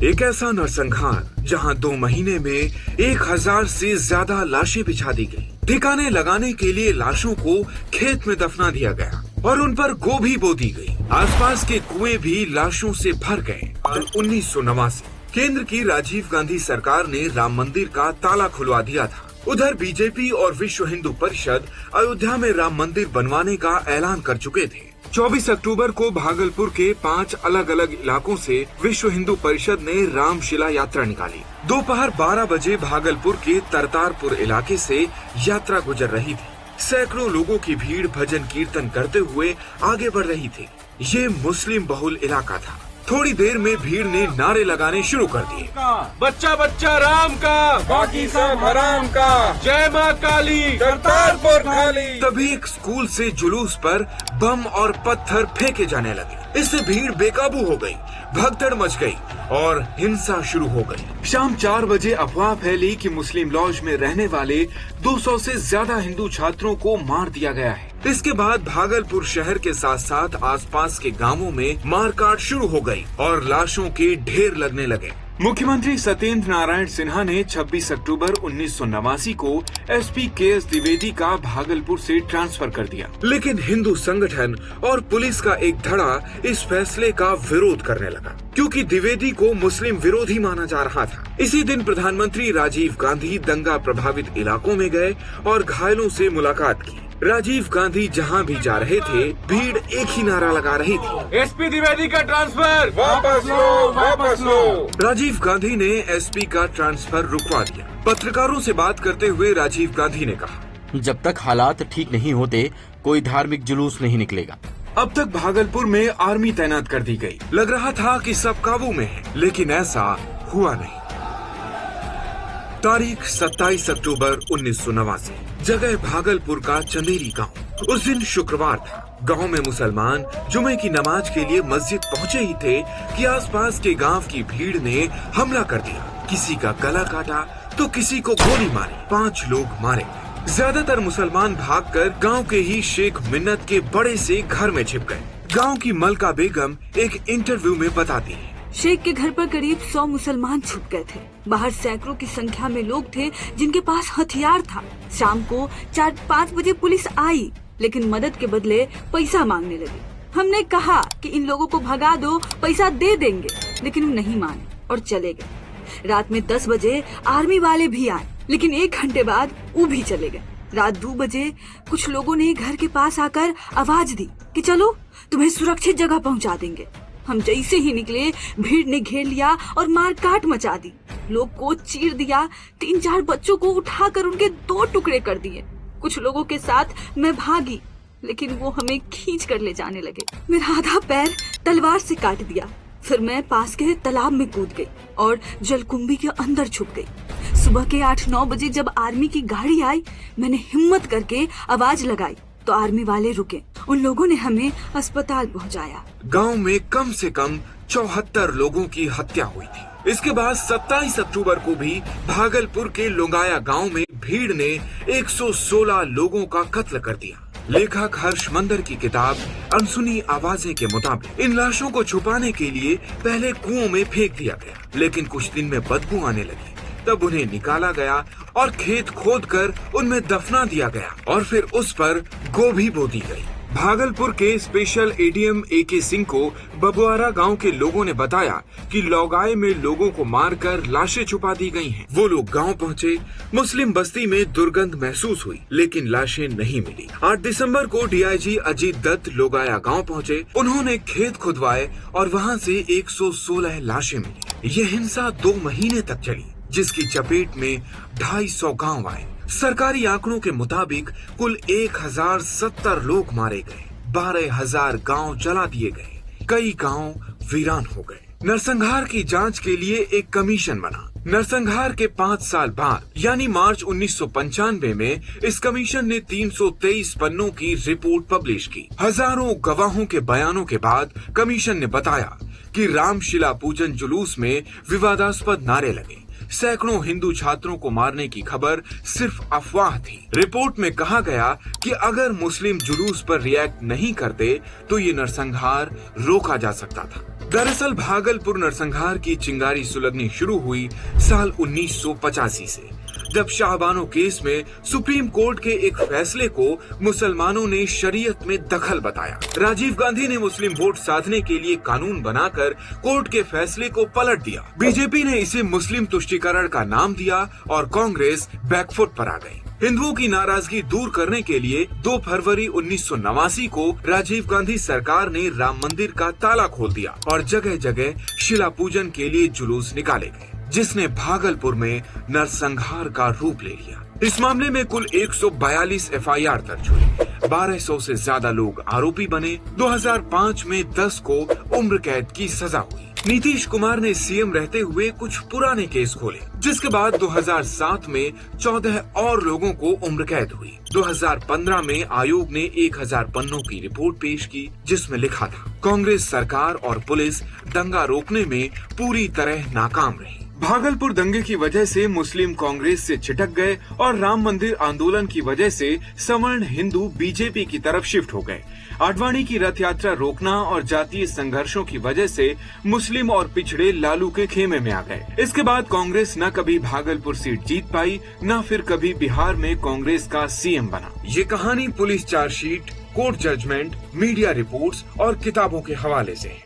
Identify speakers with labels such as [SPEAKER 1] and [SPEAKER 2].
[SPEAKER 1] एक ऐसा नरसंहार जहां 2 महीने में 1000 से ज्यादा लाशें बिछा दी गई। ठिकाने लगाने के लिए लाशों को खेत में दफना दिया गया और उन पर गोभी बो दी गई। आसपास के कुएं भी लाशों से भर गए। और 1989 केंद्र की राजीव गांधी सरकार ने राम मंदिर का ताला खुलवा दिया था। उधर बीजेपी और विश्व हिंदू परिषद अयोध्या में राम मंदिर बनवाने का ऐलान कर चुके थे। 24 अक्टूबर को भागलपुर के 5 अलग अलग इलाकों से विश्व हिंदू परिषद ने रामशिला यात्रा निकाली। दोपहर 12 बजे भागलपुर के तरतारपुर इलाके से यात्रा गुजर रही थी। सैकड़ों लोगों की भीड़ भजन कीर्तन करते हुए आगे बढ़ रही थी। ये मुस्लिम बहुल इलाका था। थोड़ी देर में भीड़ ने नारे लगाने शुरू कर दिए।
[SPEAKER 2] बच्चा बच्चा राम का,
[SPEAKER 3] बाकी सब हराम का,
[SPEAKER 2] जय माँ काली,
[SPEAKER 3] करतारपुर खाली।
[SPEAKER 1] तभी एक स्कूल से जुलूस पर बम और पत्थर फेंके जाने लगे। इससे भीड़ बेकाबू हो गई, भगदड़ मच गई और हिंसा शुरू हो गई। शाम 4 बजे अफवाह फैली कि मुस्लिम लॉज में रहने वाले 200 से ज्यादा हिंदू छात्रों को मार दिया गया है। इसके बाद भागलपुर शहर के साथ साथ आसपास के गांवों में मारकाट शुरू हो गई और लाशों के ढेर लगने लगे। मुख्यमंत्री सत्येंद्र नारायण सिन्हा ने 26 अक्टूबर 1989 को एसपी के.एस. द्विवेदी का भागलपुर से ट्रांसफर कर दिया। लेकिन हिंदू संगठन और पुलिस का एक धड़ा इस फैसले का विरोध करने लगा, क्योंकि द्विवेदी को मुस्लिम विरोधी माना जा रहा था। इसी दिन प्रधानमंत्री राजीव गांधी दंगा प्रभावित इलाकों में गए और घायलों से मुलाकात की। राजीव गांधी जहां भी जा रहे थे, भीड़ एक ही नारा लगा रही थी,
[SPEAKER 2] एसपी द्विवेदी का ट्रांसफर
[SPEAKER 3] वापस लो, वापस लो।
[SPEAKER 1] राजीव गांधी ने एसपी का ट्रांसफर रुकवा दिया। पत्रकारों से बात करते हुए राजीव गांधी ने कहा,
[SPEAKER 4] जब तक हालात ठीक नहीं होते कोई धार्मिक जुलूस नहीं निकलेगा।
[SPEAKER 1] अब तक भागलपुर में आर्मी तैनात कर दी गई। लग रहा था कि सब काबू में है, लेकिन ऐसा हुआ नहीं। तारीख 27 अक्टूबर 1989, जगह भागलपुर का चंदेरी गांव। उस दिन शुक्रवार था। गांव में मुसलमान जुमे की नमाज के लिए मस्जिद पहुंचे ही थे कि आसपास के गांव की भीड़ ने हमला कर दिया। किसी का गला काटा तो किसी को गोली मारी। 5 लोग मारे गए। ज्यादातर मुसलमान भागकर गांव के ही शेख मिन्नत के बड़े से घर में छिप गए। गांव की मलका बेगम एक इंटरव्यू में बताती है,
[SPEAKER 5] शेख के घर पर करीब 100 मुसलमान छुप गए थे। बाहर सैकड़ों की संख्या में लोग थे जिनके पास हथियार था। शाम को 4-5 बजे पुलिस आई, लेकिन मदद के बदले पैसा मांगने लगी। हमने कहा कि इन लोगों को भगा दो, पैसा दे देंगे, लेकिन वो नहीं माने और चले गए। रात में 10 बजे आर्मी वाले भी आए, लेकिन 1 घंटे बाद वो भी चले गए। रात 2 बजे कुछ लोगों ने घर के पास आकर आवाज दी कि चलो तुम्हें सुरक्षित जगह पहुंचा देंगे। हम जैसे ही निकले, भीड़ ने घेर लिया और मारकाट मचा दी। लोग को चीर दिया। 3-4 बच्चों को उठाकर उनके 2 टुकड़े कर दिए। कुछ लोगों के साथ मैं भागी, लेकिन वो हमें खींच कर ले जाने लगे। मेरा आधा पैर तलवार से काट दिया। फिर मैं पास के तालाब में कूद गई और जलकुंभी के अंदर छुप गई। सुबह के 8-9 बजे जब आर्मी की गाड़ी आई, मैंने हिम्मत करके आवाज लगाई तो आर्मी वाले रुके। उन लोगों ने हमें अस्पताल पहुंचाया।
[SPEAKER 1] गांव में कम से कम 74 लोगों की हत्या हुई थी। इसके बाद 27 अक्टूबर को भी भागलपुर के लोंगाया गांव में भीड़ ने 116 लोगों का कत्ल कर दिया। लेखक हर्ष मंदर की किताब अनसुनी आवाजें के मुताबिक इन लाशों को छुपाने के लिए पहले कुओं में फेंक दिया गया, लेकिन कुछ दिन में बदबू आने लगी। तब उन्हें निकाला गया और खेत खोदकर उनमें दफना दिया गया और फिर उस पर गोभी बो दी गई। भागलपुर के स्पेशल एडीएम ए.के. सिंह को बबुआरा गांव के लोगों ने बताया कि लौगाए में लोगों को मारकर लाशें छुपा दी गई हैं। वो लोग गांव पहुंचे। मुस्लिम बस्ती में दुर्गंध महसूस हुई, लेकिन लाशें नहीं मिली। 8 दिसंबर को डीआईजी अजीत दत्त लोगाया गांव पहुंचे। उन्होंने खेत खुदवाए और वहां से 116 लाशें मिली। ये हिंसा 2 महीने तक चली, जिसकी चपेट में 250 गांव आए। सरकारी आंकड़ों के मुताबिक कुल 1070 लोग मारे गए। 12,000 गांव जला दिए गए। कई गांव वीरान हो गए। नरसंहार की जांच के लिए एक कमीशन बना। नरसंहार के 5 साल बाद यानी मार्च 1995 में इस कमीशन ने 323 पन्नों की रिपोर्ट पब्लिश की। हजारों गवाहों के बयानों के बाद कमीशन ने बताया कि रामशिला पूजन जुलूस में विवादास्पद नारे लगे। सैकड़ों हिंदू छात्रों को मारने की खबर सिर्फ अफवाह थी। रिपोर्ट में कहा गया कि अगर मुस्लिम जुलूस पर रिएक्ट नहीं करते तो ये नरसंहार रोका जा सकता था। दरअसल भागलपुर नरसंहार की चिंगारी सुलगनी शुरू हुई साल 1985 से, जब शाहबानो केस में सुप्रीम कोर्ट के एक फैसले को मुसलमानों ने शरीयत में दखल बताया। राजीव गांधी ने मुस्लिम वोट साधने के लिए कानून बनाकर कोर्ट के फैसले को पलट दिया। बीजेपी ने इसे मुस्लिम तुष्टीकरण का नाम दिया और कांग्रेस बैकफुट पर आ गई। हिंदुओं की नाराजगी दूर करने के लिए 2 फरवरी 1989 को राजीव गांधी सरकार ने राम मंदिर का ताला खोल दिया और जगह जगह शिला पूजन के लिए जुलूस निकाले गए, जिसने भागलपुर में नरसंहार का रूप ले लिया। इस मामले में कुल 142 एफआईआर दर्ज हुई, 1200 से ज्यादा लोग आरोपी बने। 2005 में 10 को उम्र कैद की सजा हुई। नीतीश कुमार ने सीएम रहते हुए कुछ पुराने केस खोले, जिसके बाद 2007 में 14 और लोगों को उम्र कैद हुई। 2015 में आयोग ने 1000 पन्नों की रिपोर्ट पेश की, जिसमें लिखा था कांग्रेस सरकार और पुलिस दंगा रोकने में पूरी तरह नाकाम रही। भागलपुर दंगे की वजह से मुस्लिम कांग्रेस से छिटक गए और राम मंदिर आंदोलन की वजह से सवर्ण हिंदू बीजेपी की तरफ शिफ्ट हो गए। आडवाणी की रथ यात्रा रोकना और जातीय संघर्षों की वजह से मुस्लिम और पिछड़े लालू के खेमे में आ गए। इसके बाद कांग्रेस न कभी भागलपुर सीट जीत पाई, न फिर कभी बिहार में कांग्रेस का सीएम बना। ये कहानी police chargesheet, court judgement, media reports और किताबों के हवाले से है।